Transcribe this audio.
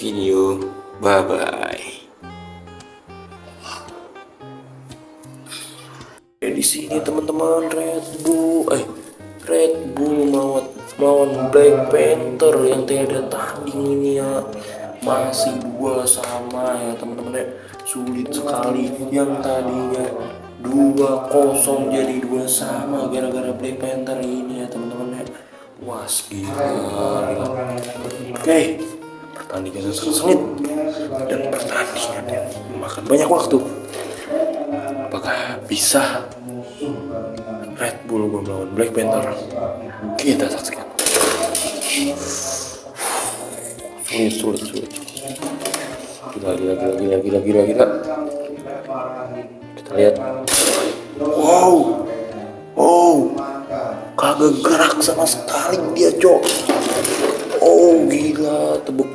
video. Bye bye. Di sini teman-teman, Red Bull melawan Black Panther yang tidak tanding ini ya. Masih 2-2 ya teman-teman ya. Sulit sekali, yang tadinya 2-0 jadi 2-2 gara-gara Black Panther ini ya teman-teman ya. Wah gila. Oke, pertandingan sengit dan pertandingan memakan banyak waktu. Apakah bisa Red Bull melawan Black Panther? Kita saksikan. Sulit. Gila. Kita lihat. Wow, kagak gerak sama sekali dia, Cok. Oh gila, tebuk